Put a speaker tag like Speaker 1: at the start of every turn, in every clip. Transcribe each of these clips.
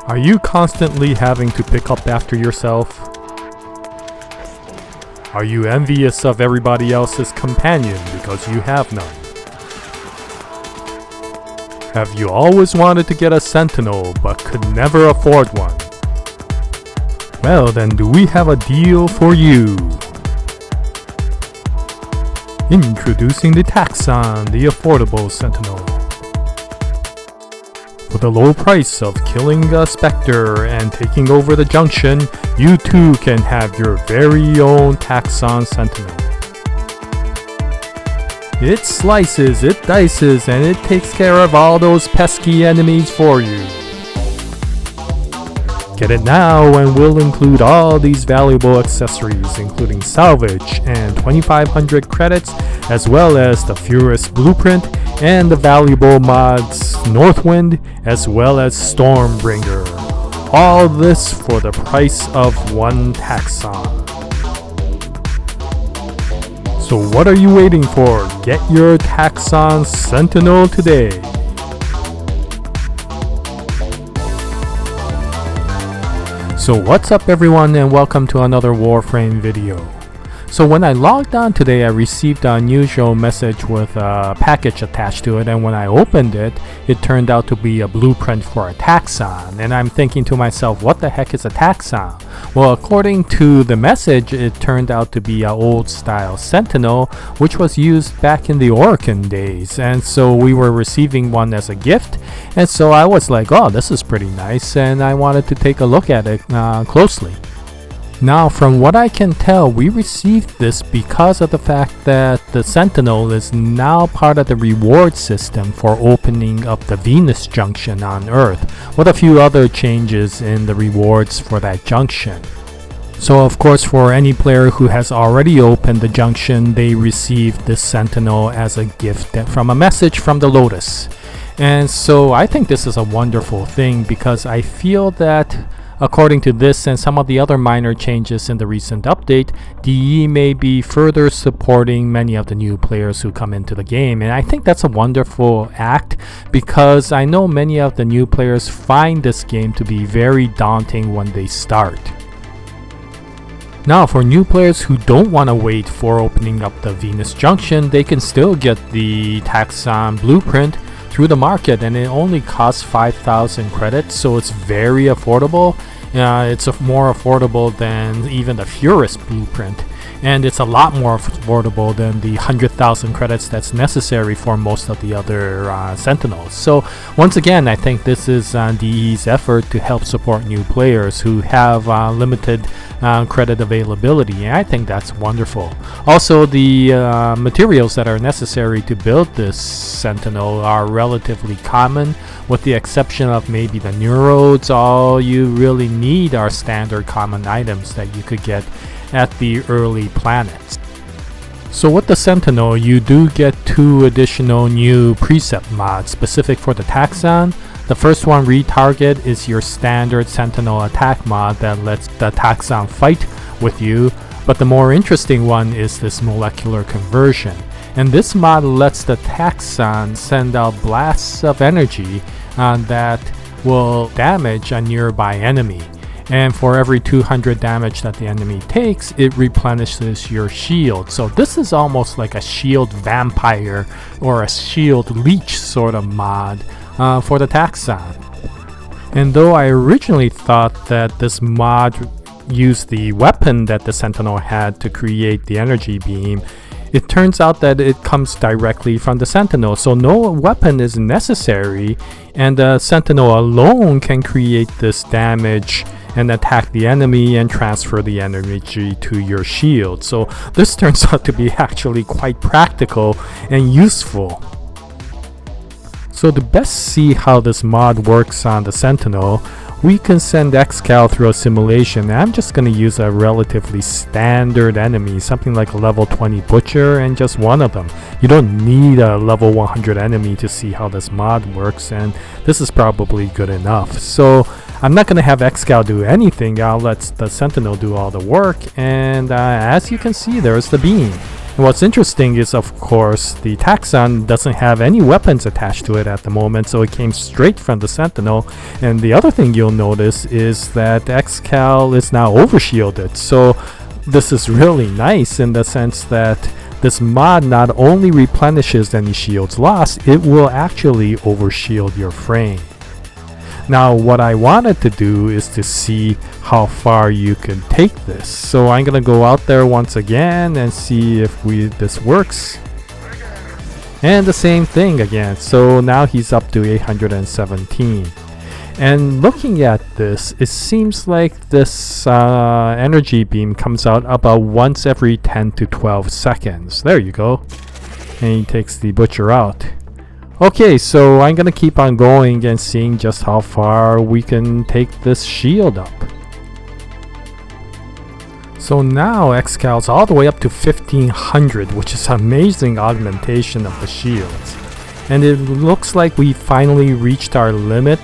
Speaker 1: Are you constantly having to pick up after yourself? Are you envious of everybody else's companion because you have none? Have you always wanted to get a Sentinel but could never afford one? Well, then do we have a deal for you? Introducing the Taxon, the affordable Sentinel. With a low price of killing a Spectre and taking over the junction, you too can have your very own Taxon Sentinel. It slices, it dices, and it takes care of all those pesky enemies for you. Get it now and we'll include all these valuable accessories, including salvage and 2,500 credits, as well as the Furious Blueprint and the valuable mods Northwind, as well as Stormbringer. All this for the price of one Taxon. So what are you waiting for? Get your Taxon Sentinel today. So what's up everyone, and welcome to another Warframe video. So when I logged on today, I received an unusual message with a package attached to it, and when I opened it, it turned out to be a blueprint for a Taxon. And I'm thinking to myself, what the heck is a Taxon? Well, according to the message, it turned out to be an old style Sentinel, which was used back in the Orokin Days. And so we were receiving one as a gift, and so I was like, oh, this is pretty nice, and I wanted to take a look at it closely. Now, from what I can tell, we received this because of the fact that the Sentinel is now part of the reward system for opening up the Venus junction on Earth, with a few other changes in the rewards for that junction. So of course, for any player who has already opened the junction, they received this Sentinel as a gift from a message from the Lotus. And so I think this is a wonderful thing, because I feel that according to this and some of the other minor changes in the recent update, DE may be further supporting many of the new players who come into the game. And I think that's a wonderful act, because I know many of the new players find this game to be very daunting when they start. Now, for new players who don't want to wait for opening up the Venus Junction, they can still get the Taxon Blueprint through the market, and it only costs 5,000 credits, so it's very affordable. It's more affordable than even the Furious Blueprint, and it's a lot more affordable than the 100,000 credits that's necessary for most of the other Sentinels. So once again, I think this is DE's effort to help support new players who have limited credit availability, and I think that's wonderful. Also, the materials that are necessary to build this Sentinel are relatively common, with the exception of maybe the neurodes. All you really need are standard common items that you could get at the early planets. So with the Sentinel, you do get 2 additional new preset mods specific for the Taxon. The first one, Retarget, is your standard Sentinel attack mod that lets the Taxon fight with you, but the more interesting one is this Molecular Conversion. And this mod lets the Taxon send out blasts of energy that will damage a nearby enemy. And for every 200 damage that the enemy takes, it replenishes your shield. So this is almost like a shield vampire or a shield leech sort of mod for the Taxon. And though I originally thought that this mod used the weapon that the Sentinel had to create the energy beam, it turns out that it comes directly from the Sentinel, so no weapon is necessary, and the Sentinel alone can create this damage and attack the enemy and transfer the energy to your shield. So this turns out to be actually quite practical and useful. So to best see how this mod works on the Sentinel, we can send Xcal through a simulation, and I'm just going to use a relatively standard enemy, something like a level 20 Butcher, and just one of them. You don't need a level 100 enemy to see how this mod works, and this is probably good enough. So I'm not going to have Xcal do anything. I'll let the Sentinel do all the work, and as you can see, there's the beam. And what's interesting is, of course, the Taxon doesn't have any weapons attached to it at the moment, so it came straight from the Sentinel. And the other thing you'll notice is that Xcal is now overshielded. So this is really nice in the sense that this mod not only replenishes any shields lost, it will actually overshield your frame. Now what I wanted to do is to see how far you can take this. So I'm gonna go out there once again and see if this works. And the same thing again. So now he's up to 817. And looking at this, it seems like this energy beam comes out about once every 10 to 12 seconds. There you go. And he takes the butcher out. Okay, so I'm gonna keep on going and seeing just how far we can take this shield up. So now Xcal's all the way up to 1500, which is an amazing augmentation of the shields. And it looks like we finally reached our limit.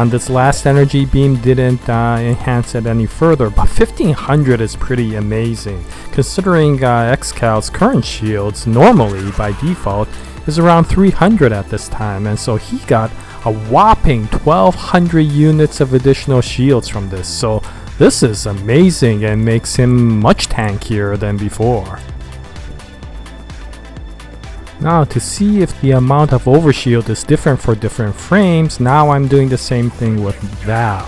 Speaker 1: This last energy beam didn't enhance it any further, but 1500 is pretty amazing, considering Xcal's current shields normally by default is around 300 at this time, and so he got a whopping 1200 units of additional shields from this. So this is amazing and makes him much tankier than before. Now to see if the amount of overshield is different for different frames, now I'm doing the same thing with Val.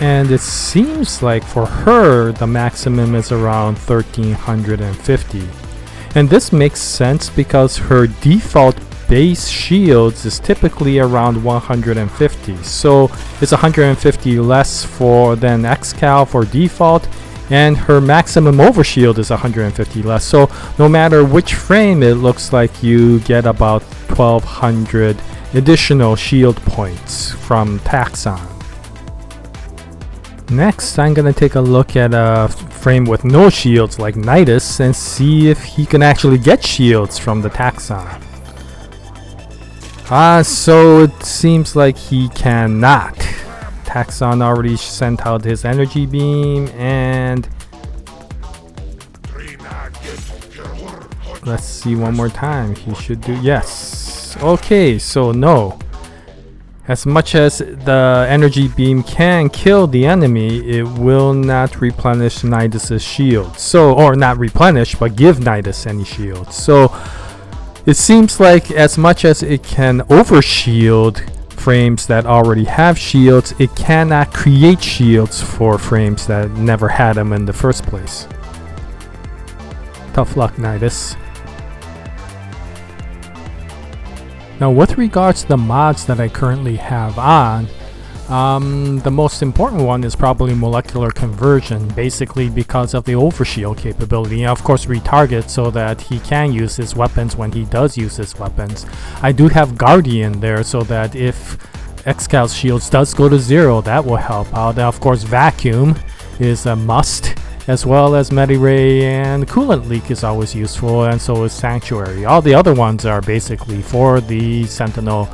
Speaker 1: And it seems like for her the maximum is around 1350. And this makes sense because her default base shields is typically around 150. So it's 150 less than Xcal for default, and her maximum overshield is 150 less. So no matter which frame, it looks like you get about 1200 additional shield points from Taxon. Next, I'm gonna take a look at a frame with no shields like Nidus and see if he can actually get shields from the Taxon. So it seems like he cannot. Taxon already sent out his energy beam, and let's see one more time. He should do, yes. Okay, so no. As much as the energy beam can kill the enemy, it will not replenish Nidus's shield. So, or not replenish, but give Nidus any shields. So it seems like as much as it can overshield frames that already have shields, it cannot create shields for frames that never had them in the first place. Tough luck, Nidus. Now with regards to the mods that I currently have on, the most important one is probably molecular conversion, basically because of the overshield capability, and of course retarget so that he can use his weapons when he does use his weapons. I do have Guardian there so that if Xcal's shields does go to 0, that will help out. And of course vacuum is a must, as well as Mediray, and coolant leak is always useful, and so is Sanctuary. All the other ones are basically for the Sentinel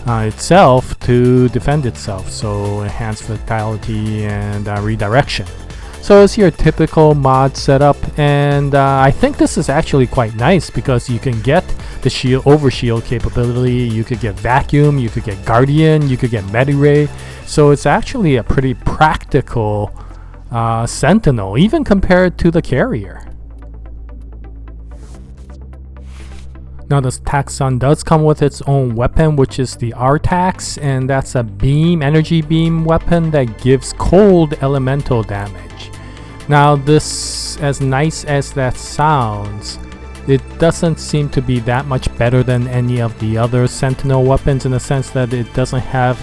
Speaker 1: itself to defend itself, so enhanced vitality and redirection. So it's your typical mod setup, and I think this is actually quite nice because you can get the overshield capability, you could get vacuum, you could get Guardian, you could get Mediray. So it's actually a pretty practical Sentinel, even compared to the carrier. Now this Taxon does come with its own weapon, which is the Artax, and that's a energy beam weapon that gives cold elemental damage. Now this, as nice as that sounds, it doesn't seem to be that much better than any of the other Sentinel weapons, in the sense that it doesn't have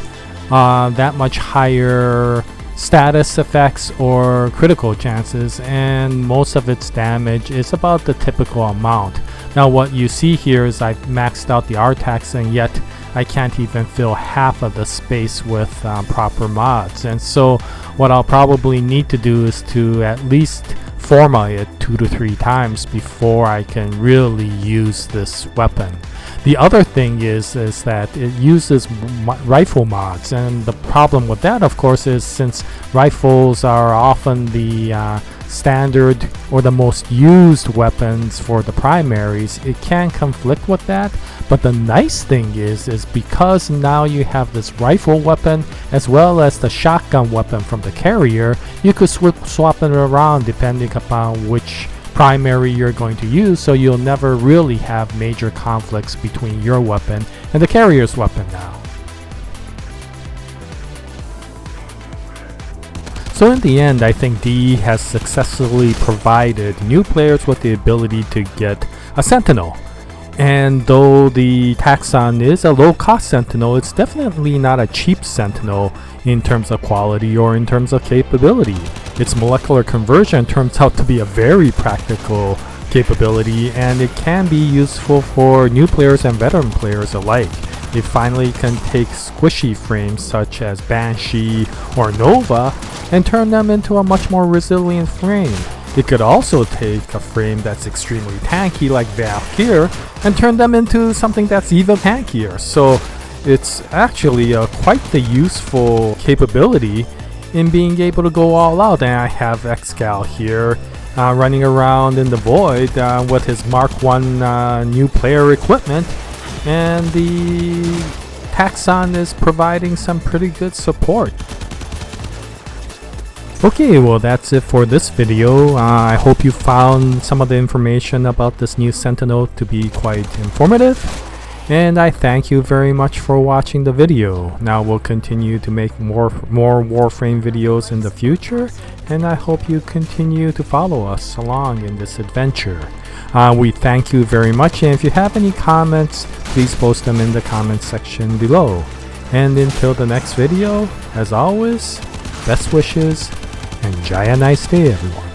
Speaker 1: that much higher status effects or critical chances, and most of its damage is about the typical amount. Now what you see here is I've maxed out the Artax, and yet I can't even fill half of the space with proper mods. And so what I'll probably need to do is to at least forma it 2 to 3 times before I can really use this weapon. The other thing is that it uses rifle mods, and the problem with that, of course, is since rifles are often the standard or the most used weapons for the primaries, it can conflict with that. But the nice thing is because now you have this rifle weapon as well as the shotgun weapon from the carrier, you could swap it around depending upon which primary you're going to use, so you'll never really have major conflicts between your weapon and the carrier's weapon now. So in the end, I think DE has successfully provided new players with the ability to get a Sentinel. And though the Taxon is a low-cost Sentinel, it's definitely not a cheap Sentinel in terms of quality or in terms of capability. Its molecular conversion turns out to be a very practical capability, and it can be useful for new players and veteran players alike. It finally can take squishy frames such as Banshee or Nova and turn them into a much more resilient frame. It could also take a frame that's extremely tanky like Valkyr and turn them into something that's even tankier. So it's actually quite the useful capability in being able to go all out. And I have Xgal here running around in the void with his Mark 1 new player equipment, and the Taxon is providing some pretty good support. Okay, well that's it for this video. I hope you found some of the information about this new Sentinel to be quite informative, and I thank you very much for watching the video. Now we'll continue to make more Warframe videos in the future, and I hope you continue to follow us along in this adventure. We thank you very much, and if you have any comments, please post them in the comment section below. And until the next video, as always, best wishes, and Jaya, nice day everyone.